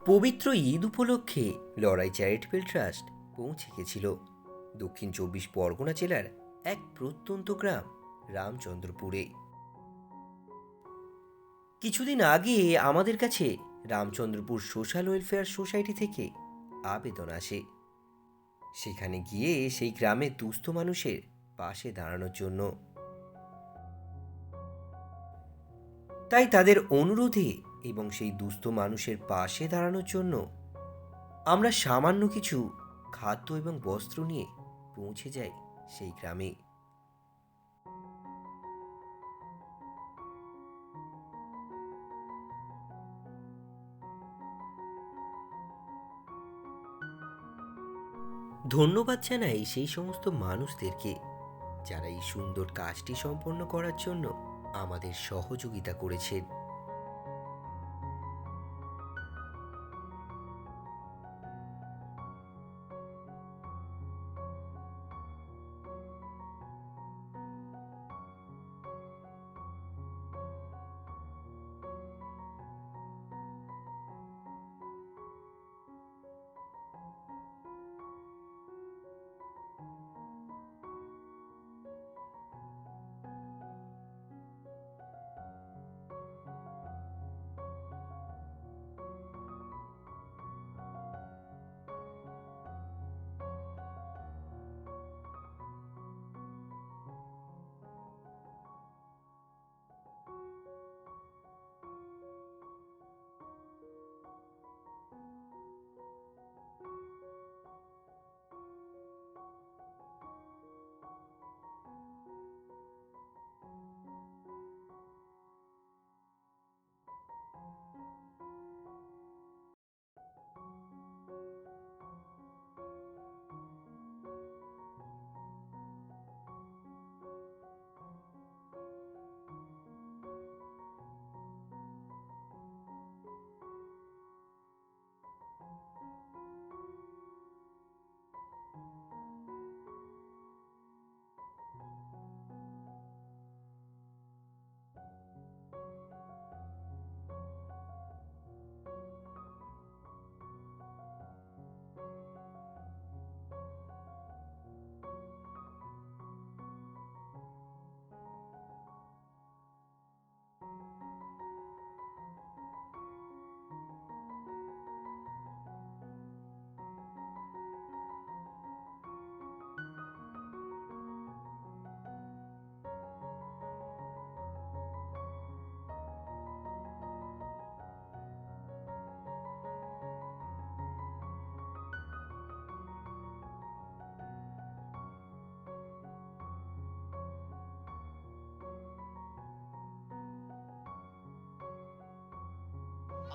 পবিত্র ঈদ উপলক্ষে লড়াই চ্যারিটেবল ট্রাস্ট পৌঁছে গেছিল দক্ষিণ 24 পরগনা জেলার এক প্রত্যন্ত গ্রাম রামচন্দ্রপুরে। কিছুদিন আগে আমাদের কাছে রামচন্দ্রপুর সোশ্যাল ওয়েলফেয়ার সোসাইটি থেকে আবেদন আসে। সেখানে গিয়ে সেই গ্রামের দুস্থ মানুষের পাশে দাঁড়ানোর জন্য। তাই তাদের অনুরোধে এবং সেই দুস্থ মানুষের পাশে দাঁড়ানোর জন্য আমরা সামান্য কিছু খাদ্য এবং বস্ত্র নিয়ে পৌঁছে যাই সেই গ্রামে। ধন্যবাদ জানাই সেই সমস্ত মানুষদেরকে যারা এই সুন্দর কাজটি সম্পন্ন করার জন্য আমাদের সহযোগিতা করেছেন।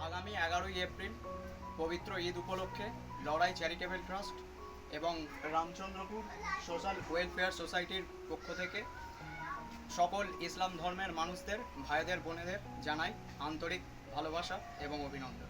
আগামী 11ই এপ্রিল পবিত্র ঈদ উপলক্ষে লড়াই চ্যারিটেবল ট্রাস্ট এবং রামচন্দ্রপুর সোশ্যাল ওয়েলফেয়ার সোসাইটির পক্ষ থেকে সকল ইসলাম ধর্মের মানুষদের, ভাইদের, বোনেদের জানাই আন্তরিক ভালোবাসা এবং অভিনন্দন।